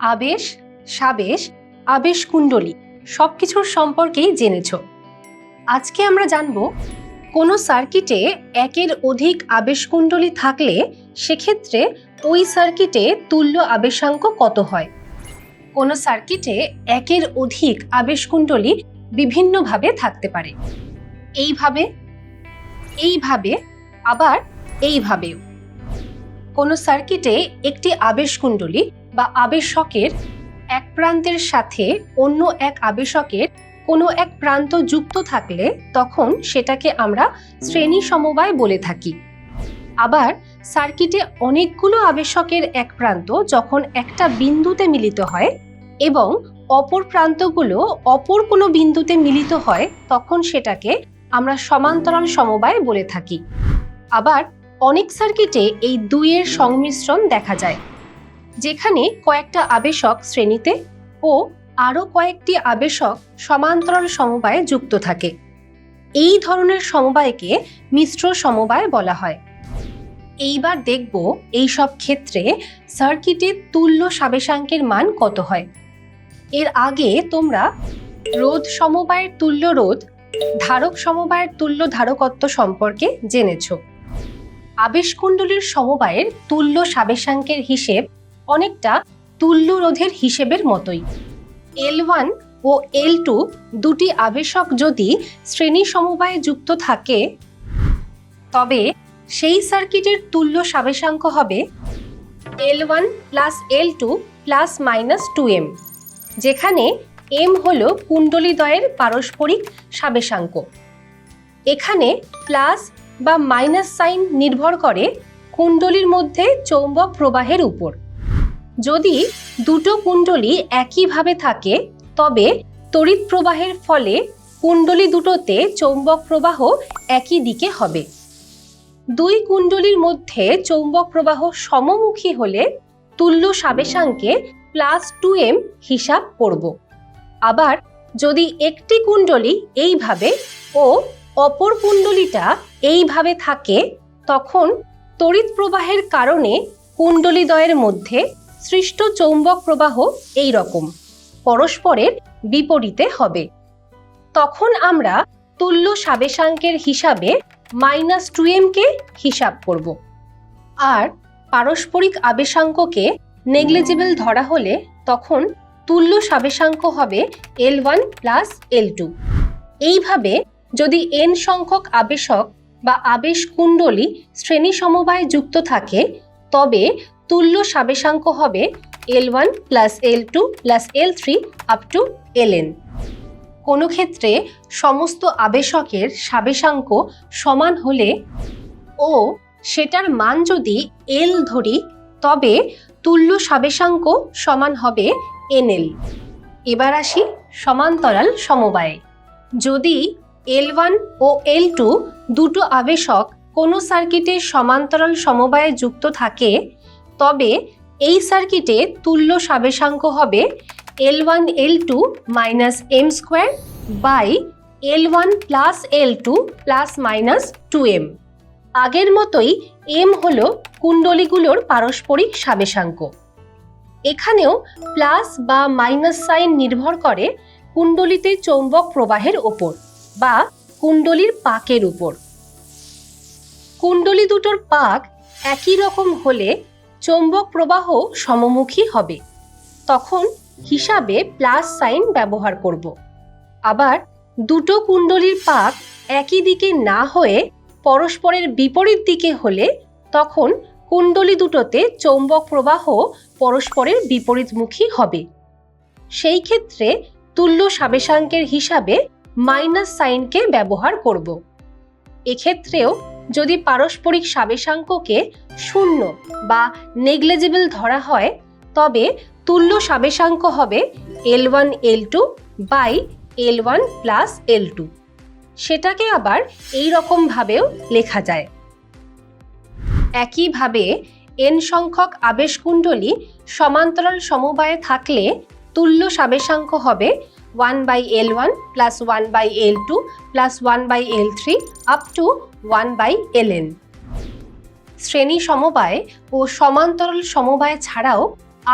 আবেশ, সাবেশ, আবেশকুণ্ডলী সবকিছুর সম্পর্কেই জেনেছ। আজকে আমরা জানব কোনো সার্কিটে একের অধিক আবেশকুণ্ডলী থাকলে সেক্ষেত্রে ওই সার্কিটে তুল্য আবেশাঙ্ক কত হয়। কোনো সার্কিটে একের অধিক আবেশকুণ্ডলী বিভিন্নভাবে থাকতে পারে, এইভাবে, এইভাবে, আবার এইভাবেও। কোনো সার্কিটে একটি আবেশকুণ্ডলী বা আবেশকের এক প্রান্তের সাথে অন্য এক আবেশকের কোনো এক প্রান্ত যুক্ত থাকলে তখন সেটাকে আমরা শ্রেণী সমবায় বলে থাকি। আবার সার্কিটে অনেকগুলো আবেশকের এক প্রান্ত যখন একটা বিন্দুতে মিলিত হয় এবং অপর প্রান্তগুলো অপর কোনো বিন্দুতে মিলিত হয় তখন সেটাকে আমরা সমান্তরাল সমবায় বলে থাকি। আবার অনেক সার্কিটে এই দুইয়ের সংমিশ্রণ দেখা যায়, যেখানে কয়েকটা আবেশক শ্রেণীতে ও আরও কয়েকটি আবেশক সমান্তরাল সমবায়ে যুক্ত থাকে। এই ধরনের সমবায়কে মিশ্র সমবায় বলা হয়। এইবার দেখব এই সব ক্ষেত্রে সার্কিটে তুল্য সাবেশাঙ্কের মান কত হয়। এর আগে তোমরা রোধ সমবায়ের তুল্য রোধ, ধারক সমবায়ের তুল্য ধারকত্ব সম্পর্কে জেনেছ। আবেশকুণ্ডলীর সমবায়ের তুল্য সাবেশাঙ্কের হিসেব অনেকটা তুল্য রোধের হিসেবের মতোই। L1 ও L2 দুটি আবেশক যদি শ্রেণী সমবায়ে যুক্ত থাকে তবে সেই সার্কিটের তুল্য সাবেশাঙ্ক হবে L1 plus L2 plus minus 2M, যেখানে M হল কুণ্ডলীদ্বয়ের পারস্পরিক সাবেশাঙ্ক। এখানে প্লাস বা মাইনাস সাইন নির্ভর করে কুণ্ডলীর মধ্যে চৌম্বক প্রবাহের উপর। যদি দুটো কুণ্ডলী একইভাবে থাকে তবে তড়িৎ প্রবাহের ফলে কুণ্ডলী দুটোতে চৌম্বক প্রবাহ একই দিকে হবে। দুই কুণ্ডলীর মধ্যে চৌম্বক প্রবাহ সমমুখী হলে তুল্য সাবেশাঙ্কে প্লাস 2M হিসাব করব। আবার যদি একটি কুণ্ডলী এইভাবে ও অপর কুণ্ডলীটা এইভাবে থাকে তখন তড়িৎ প্রবাহের কারণে কুণ্ডলীদ্বয়ের মধ্যে সৃষ্ট চৌম্বক প্রবাহ এই রকম পরস্পরের বিপরীতে হবে। তখন আমরা তুল্য সাবেশাঙ্কের হিসাবে মাইনাস 2M কে হিসাব করব। আর পারস্পরিক আবেশাঙ্ককে নেগলিজিবল ধরা হলে তখন তুল্য সাবেশাঙ্ক হবে L1 প্লাস L2। এইভাবে যদি n সংখ্যক আবেশক বা আবেশ কুণ্ডলী শ্রেণী সমবায়ে যুক্ত থাকে তবে তুল্য সাবেশাঙ্ক হবে L1 plus L2 plus L3 up two Ln। কোনো ক্ষেত্রে সমস্ত আবেশকের সাবেশাঙ্ক সমান হলে ও সেটার মান যদি L ধরি তবে তুল্য সাবেশাঙ্ক সমান হবে NL। এবার আসি সমান্তরাল সমবায়ে। যদি L1 ও L2 দুটো আবেশক কোনো সার্কিটে সমান্তরাল সমবায়ে যুক্ত থাকে তবে এই সার্কিটে তুল্য সাবেশাঙ্ক হবে L1 L2 minus M square by L1 plus L2 plus minus 2M। আগের মতোই M হল কুণ্ডলীগুলোর পারস্পরিক সাবেশাঙ্ক। এখানেও প্লাস বা মাইনাস সাইন নির্ভর করে কুণ্ডলীতে চৌম্বক প্রবাহের ওপর বা কুণ্ডলীর পাকের উপর। কুণ্ডলী দুটোর পাক একই রকম হলে চৌম্বক প্রবাহ সমমুখী হবে, তখন হিসাবে প্লাস সাইন ব্যবহার করব। আবার দুটো কুণ্ডলীর পাক একই দিকে না হয়ে পরস্পরের বিপরীত দিকে হলে তখন কুণ্ডলী দুটোতে চৌম্বক প্রবাহ পরস্পরের বিপরীতমুখী হবে। সেই ক্ষেত্রে তুল্য সাবেশাঙ্কের হিসাবে মাইনাস সাইনকে ব্যবহার করব। এক্ষেত্রেও যদি পারস্পরিক সাবেশাঙ্ককে শূন্য বা নেগলিজিবল ধরা হয় তবে তুল্য সাবেশাঙ্ক হবে L1 L2 by L1 plus L2। সেটাকে আবার এই রকম ভাবেও লেখা যায়। একইভাবে n সংখ্যক আবেশকুণ্ডলী সমান্তরাল সমবায়ে থাকলে তুল্য সাবেশাঙ্ক হবে 1 by L1 plus 1 by L2 plus 1 by L3 up to 1 by Ln। শ্রেণী সমবায় ও সমান্তরাল সমবায় ছাড়াও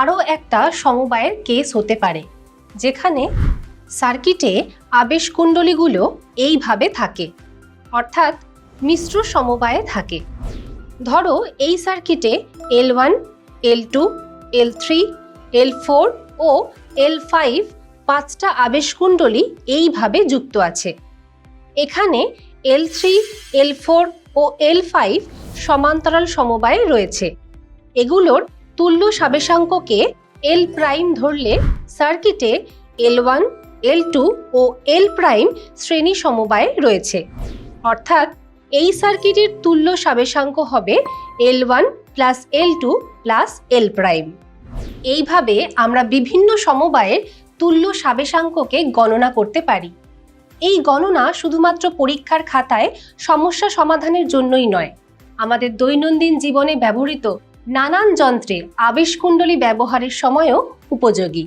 আরও একটা সমবায়ের কেস হতে পারে, যেখানে সার্কিটে আবেশকুণ্ডলীগুলো এইভাবে থাকে, অর্থাৎ মিশ্র সমবায়ে থাকে। ধরো এই সার্কিটে L1, L2, L3, L4 ও L5 পাঁচটা আবেশকুণ্ডলী এইভাবে যুক্ত আছে। এখানে L3, L4 ও L5 সমান্তরাল সমবায়ে রয়েছে। এগুলোর তুল্য সাবেশাঙ্ককে L প্রাইম ধরলে সার্কিটে L1, L2 ও L প্রাইম শ্রেণী সমবায়ে রয়েছে, অর্থাৎ এই সার্কিটের তুল্য সাবেশাঙ্ক হবে L1 plus L2 plus L prime. এইভাবে আমরা বিভিন্ন সমবায়ের তুল্য সাবেশাঙ্ককে গণনা করতে পারি। এই গণনা শুধুমাত্র পরীক্ষার খাতায় সমস্যা সমাধানের জন্যই নয়, আমাদের দৈনন্দিন জীবনে ব্যবহৃত নানান যন্ত্রে আবেশকুণ্ডলী ব্যবহারের সময়ও উপযোগী।